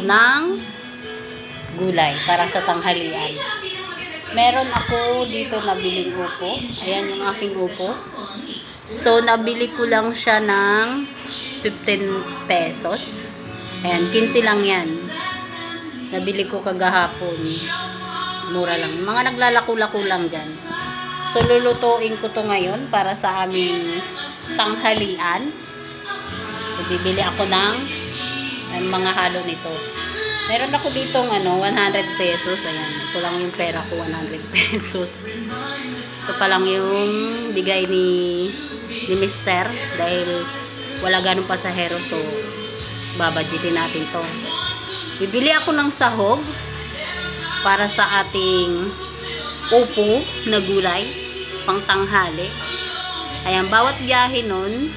ng gulay para sa tanghalian. Meron ako dito nabiling upo. Ayan yung aking upo. So, nabili ko lang siya ng 15 pesos. Ayan, 15 lang yan. Nabili ko kagahapon. Mura lang. Mga naglalako-lako lang dyan. So, lulutuin ko to ngayon para sa aming tanghalian. So, bibili ako ng mga halo nito. Meron ako dito 100 pesos. Ayan, ito lang yung pera ko, 100 pesos. Ito pa lang yung bigay ni Mister dahil wala ganong pasahero. So, babadgetin natin to. Bibili ako ng sahog para sa ating upo na gulay pang tanghali. Ayan, bawat biyahe nun,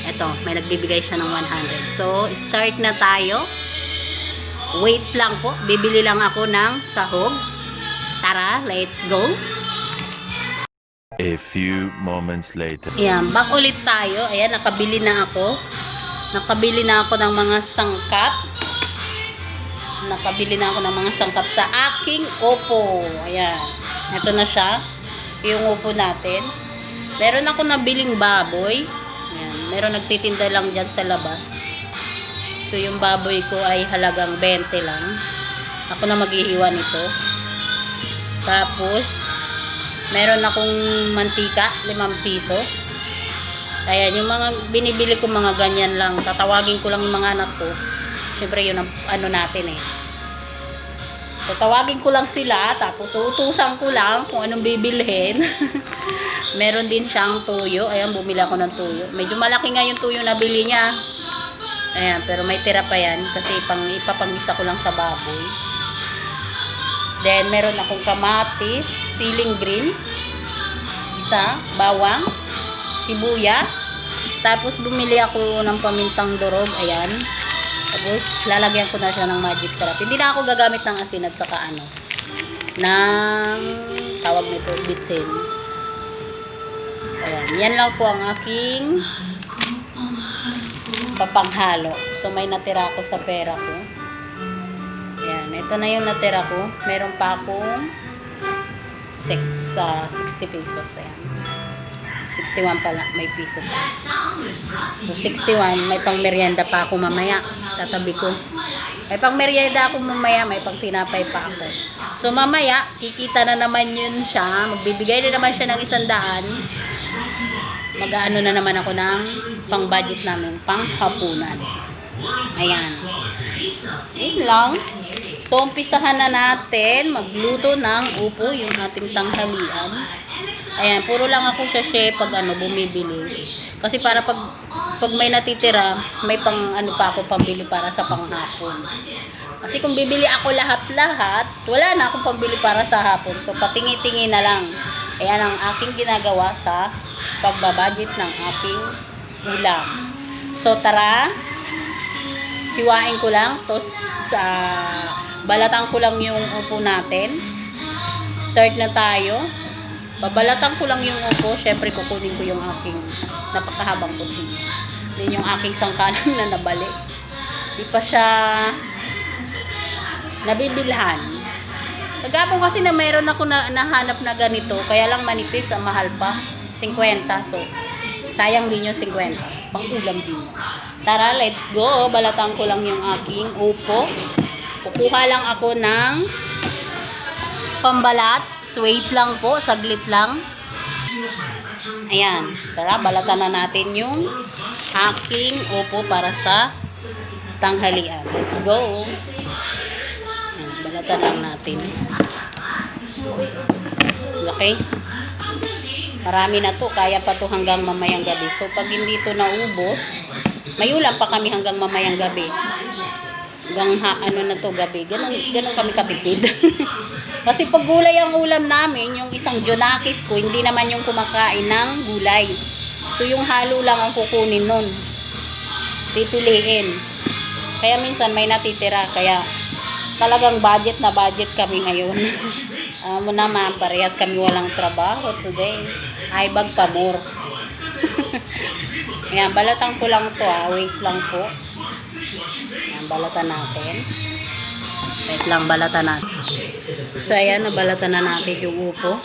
eto, may nagbibigay siya ng 100. So, start na tayo. Wait lang po. Bibili lang ako ng sahog. Tara, let's go. A few moments later. Ayan, back ulit tayo. Ayan, nakabili na ako. Nakabili na ako ng mga sangkap. Nakabili na ako ng mga sangkap sa aking upo. Ayan. Ito na siya. Yung upo natin. Meron ako nabiling baboy. Ayan. Meron nagtitinda lang dyan sa labas. So, yung baboy ko ay halagang 20 lang. Ako na maghihiwa nito. Tapos, meron akong mantika, 5 piso. Ayan, yung mga binibili ko mga ganyan lang. Tatawagin ko lang yung mga anak ko. Siyempre, yun ang ano natin eh. Tatawagin ko lang sila. Tapos, utusan ko lang kung anong bibilhin. Meron din siyang tuyo. Ayan, bumili ako ng tuyo. Medyo malaki nga yung tuyo na bili niya. Ayan, pero may tira pa yan kasi ipapangisa ko lang sa baboy. Then, meron akong kamatis, siling green, isa, bawang, sibuyas. Tapos, bumili ako ng pamintang durog. Ayan. Tapos, lalagyan ko na siya ng magic sarap. Hindi na ako gagamit ng asin at saka ng tawag nito, bitsin. Ayan. Yan lang po ang aking papanghalo. So, may natira ako sa pera ko. Ayan. Ito na yung natira ko. Meron pa akong 60 pesos. Ayan. 61 pala. May piso pa. So, 61. May pang merienda pa ako mamaya. Tatabi ko. May pang merienda ako mamaya. May pang tinapay pa ako. So, mamaya, kikita na naman yun siya. Magbibigay na naman siya ng 100. Mag-aano na naman ako ng pang-budget namin, pang-hapunan. Ayan. Ayun lang. So, umpisahan na natin magluto ng upo, yung ating tanghalian. Ayan, puro lang ako siya pag bumibili. Kasi para pag may natitira, may pang pa ako pambili para sa panghapon. Kasi kung bibili ako lahat-lahat, wala na akong pambili para sa hapon. So, patingi-tingi na lang. Ayan ang aking ginagawa sa pagbabudget ng ating ulam. So, tara. Hiwain ko lang. Tapos, balatan ko lang yung upo natin. Start na tayo. Babalatan ko lang yung upo. Syempre, kukunin ko yung aking napakahabang kutsilyo. Then, yung aking sangkalang na nabali. Di pa siya nabibilhan. Pagkapon kasi na mayroon ako nahanap na ganito. Kaya lang manipis, mahal pa. 50. So, sayang din yung 50. Pang-ulam din. Tara, let's go. Balatan ko lang yung aking upo. Kukuha lang ako ng pambalat. Wait lang po. Saglit lang. Ayan. Tara, balatan na natin yung aking upo para sa tanghalian. Let's go. Ayan, balatan lang natin. Okay. Marami na to, kaya pa to hanggang mamayang gabi. So, pag hindi to naubos, may ulam pa kami hanggang mamayang gabi. Hanggang na to gabi. Ganun kami katipid. Kasi pag gulay ang ulam namin, yung isang Jonakis ko, hindi naman yung kumakain ng gulay. So, yung halo lang ang kukunin nun. Pipiliin. Kaya minsan may natitira. Kaya talagang budget na budget kami ngayon. Mo naman, parehas kami walang trabaho today. Ay, bag pa more. Ayan, balatan ko lang to Wait lang po. Ayan, balatan natin. Wait lang, balatan natin. So, ayan, nabalatan na natin yung upo.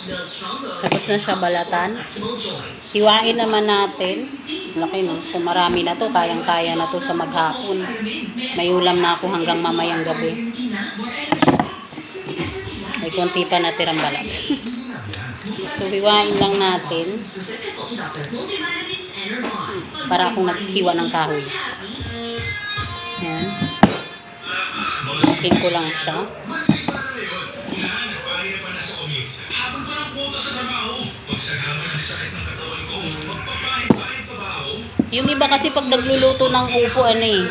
Tapos na siya balatan. Hiwain naman natin. Laki no. So, marami na to. Kayang-kaya na to sa maghapon. May ulam na ako hanggang mamayang gabi. May konti pa natirang balat. So, hiwain lang natin. Para akong naghiwa ng kahoy. Ayan. Buking ko lang siya. Yung iba kasi pag nagluluto ng upo, hindi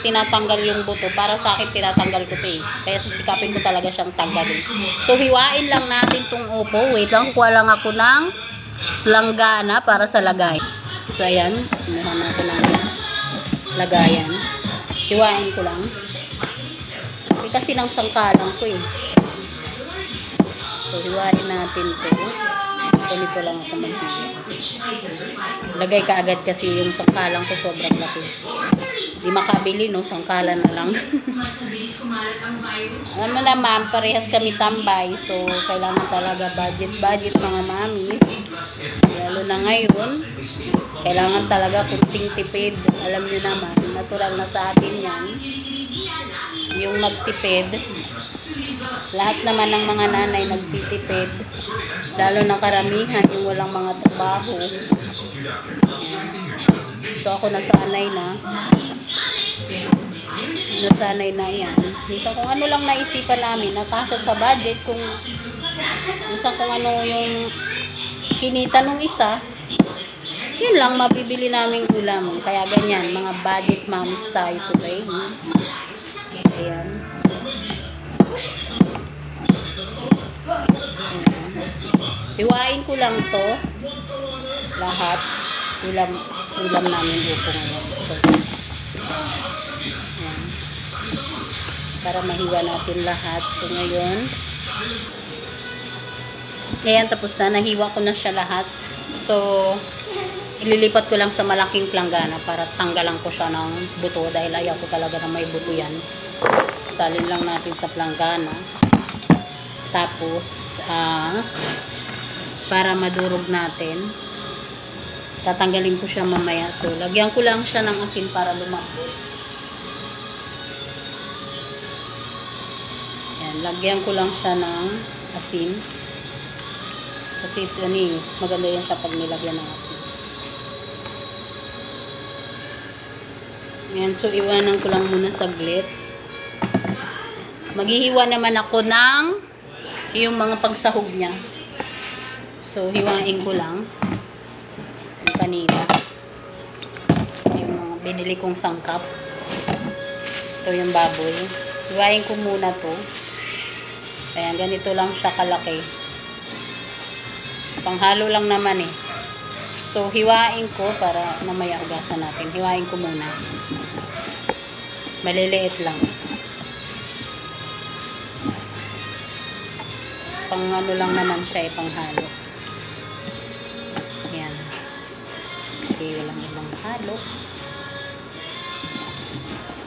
tinatanggal yung buto. Para sa akin, tinatanggal ko ito eh. Kaya sisikapin ko talaga siyang tanggalin. So, hiwain lang natin tong upo. Wait lang, kuha lang ako ng langgana para sa lagay. So, ayan. Kumuha na ako ng lagayan. Hiwain ko lang. Kasi ng sangkalang ko eh. So, hiwain natin ito. Ganito lang ako maghiwa. Lagay ka agad kasi yung sangkalang ko sobrang laki. Di makabili, no? Sangkalan na lang. Alam mo naman, parehas kami tambay. So, kailangan talaga budget mga mami. Lalo na ngayon, kailangan talaga kunting tipid. Alam nyo naman, natural na sa atin yan. Yung magtipid, lahat naman ng mga nanay nagtitipid, lalo na karamihan yung walang mga trabaho. So ako nasanay na yan. Minsan kung ano lang naisipan namin, nakasya sa budget, minsan kung ano yung kinita nung isa, yun lang mabibili naming ulam. Kaya ganyan, mga budget moms tayo today. Ayan. Hiwain ko lang to lahat. Ulam namin upo ngayon. So, ayan. Para mahiwa natin lahat. So, ngayon, ayan, tapos na. Nahiwa ko na siya lahat. So, ililipat ko lang sa malaking planggana para tanggalan ko siya ng buto dahil ayaw ko talaga na may buto yan. Salin lang natin sa planggana. Tapos, para madurog natin, tatanggalin ko siya mamaya. So, lagyan ko lang siya ng asin para lumambot. Ayan, lagyan ko lang siya ng asin. Kasi maganda yan siya pag nilagyan ng asin. Ayan, so iwanan ko lang muna saglit. Maghihiwa naman ako ng yung mga pagsahog niya. So, hiwain ko lang yung kanina. Yung mga binili kong sangkap. Ito yung baboy. Hiwain ko muna to. Ayan, ganito lang siya kalaki. Panghalo lang naman eh. So, hiwain ko para mamaya ugasan natin. Hiwain ko muna. Maliliit lang. Pang ano lang naman siya eh, panghalo. Ayan. Kasi walang ibang halo.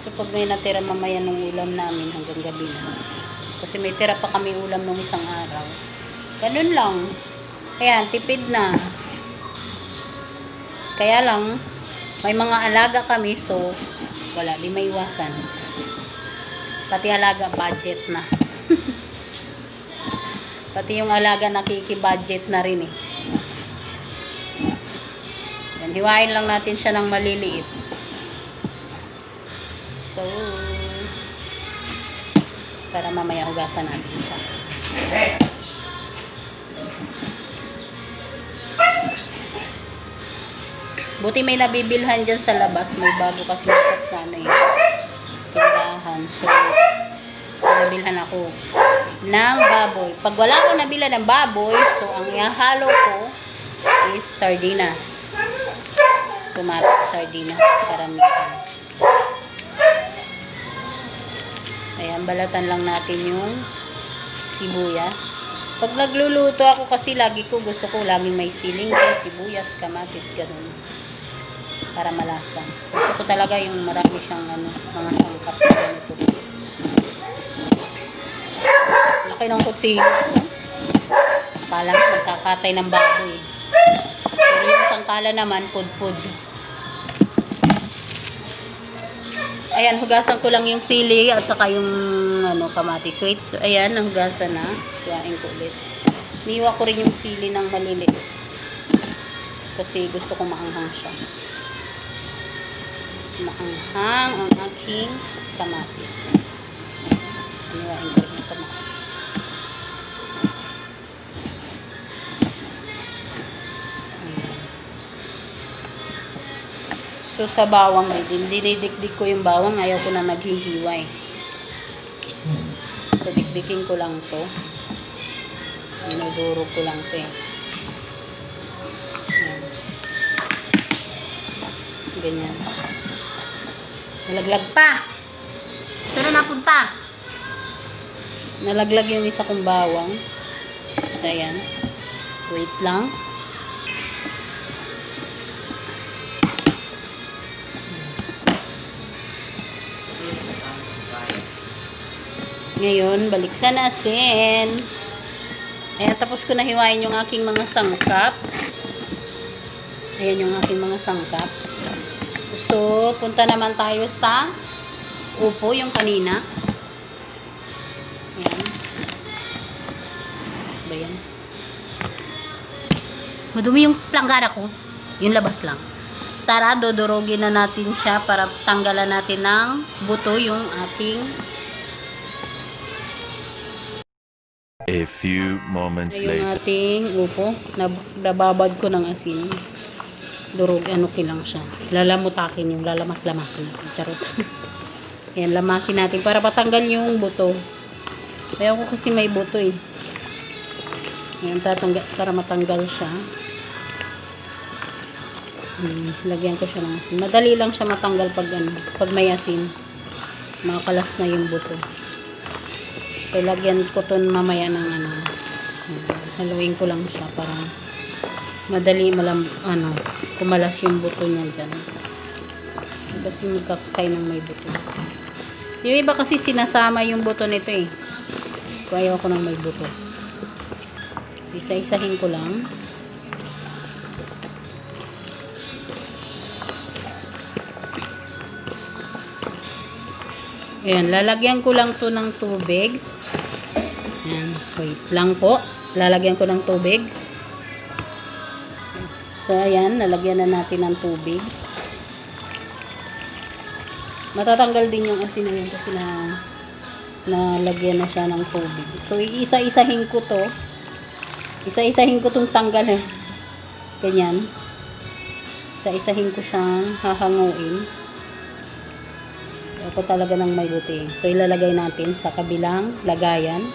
So, pag may natira mamaya ng ulam namin hanggang gabi na. Kasi may tira pa kami ulam nung isang araw. Ganun lang. Ayan, tipid na. Kaya lang, may mga alaga kami, so, wala, di may iwasan. Pati alaga, budget na. Pati yung alaga nakiki-budget na rin eh. Yan, hiwain lang natin siya ng maliliit. So, para mamaya ugasan natin siya. Buti may nabibilhan dyan sa labas. May bago kasi bukas na tindahan. So, nabilhan ako ng baboy. Pag wala akong nabilhan ng baboy, so ang ihahalo ko is sardinas. Automatic sardinas. Karamihan. Ayan, balatan lang natin yung sibuyas. Pag nagluluto ako kasi lagi ko gusto ko laging may siling, sibuyas, kamatis, ganun. para malasa. Gusto ko talaga yung marami siyang mga sangkap na ganito. Laki ng kutsilo. Akala ko magkakatay ng baboy. Pero yung sangkala naman, pud-pud. Ayan, hugasan ko lang yung sili at saka yung kamatis. Wait, so ayan, nahugasan na. Kuhain ko ulit. Niwa ko rin yung sili ng maliliit. Kasi gusto ko maanghang siya. Maanghang ang aking kamatis. Niwain ko rin yung kamatis. So, sa bawang, dinidikdik ko yung bawang. Ayaw ko na naghihiway. So, dikdikin ko lang to. Dinudurog ko lang to eh. Ayan. Ganyan. Nalaglag pa. Saan na napunta? Nalaglag yung isa kong bawang. Ayan. Wait lang. Ngayon, balik na natin. Ayan, tapos ko na hiwain yung aking mga sangkap. Ayan yung aking mga sangkap. So, punta naman tayo sa upo, yung kanina. Ayan. Ba yan? Madumi yung planggana ko. Yung labas lang. Tara, dodorogin na natin siya para tanggalan natin ng buto yung ating A few moments yung later. ating upo. Nababad ko ng asin. Durog, kilang siya. Lalamutakin yung lalamas-lamasin natin. Charot. Ayan, lamasin natin para patanggal yung buto. Kaya ko kasi may buto eh. Ayan, para matanggal siya. Lagyan ko siya ng asin. Madali lang siya matanggal pag may asin. Makakalas na yung buto. So, lagyan ko to mamaya ng haluin ko lang siya para madali kumalas yung buto niya dyan. Kasi magkakakay ng may buto. Yung iba kasi sinasama yung buto nito eh. Kaya ayaw ko ng may buto. Isa-isahin ko lang. Ayan, lalagyan ko lang to ng tubig. Ayan, wait lang po. Lalagyan ko ng tubig. So, ayan, nalagyan na natin ng tubig. Matatanggal din yung asin na yun kasi nalagyan na siya ng tubig. So, isa-isahin ko to. Isa-isahin ko tong tanggal. Ganyan. Isa-isahin ko siyang hahanguin. Ako talaga ng may buti. So, ilalagay natin sa kabilang lagayan.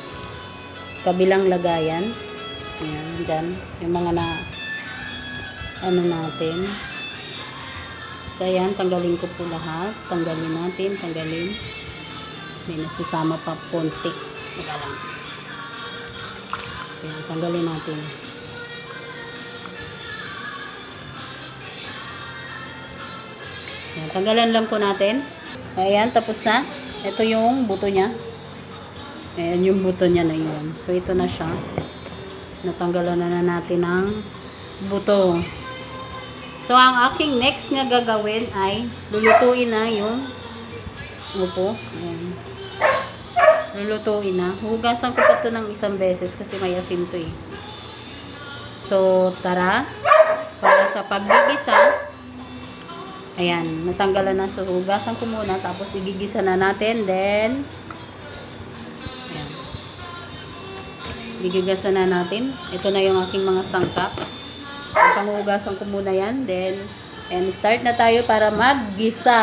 Kabilang lagayan. Ayan, dyan. Yung mga natin. So, ayan, tanggalin ko po lahat. Tanggalin natin, tanggalin. May nasisama pa konti. Teka lang. So, ayan, tanggalin natin. Ayan, tanggalan lang po natin. Ayan, tapos na. Ito yung buto niya. Ayan yung buto niya na yun. So, ito na siya. Natanggalan na natin ng buto. So, ang aking next nga gagawin ay lulutuin na yung upo. Ayan. Lulutuin na. Hugasan ko pa ito ng isang beses kasi may asin to eh. So, tara. Para sa paggigisa, ayan, natanggalan na. So, hugasan ko muna. Tapos, igigisa na natin. Then, ayan. Gigigasan na natin. Ito na yung aking mga sangkap. Panghugasan ko muna yan. Then, and start na tayo para maggisa.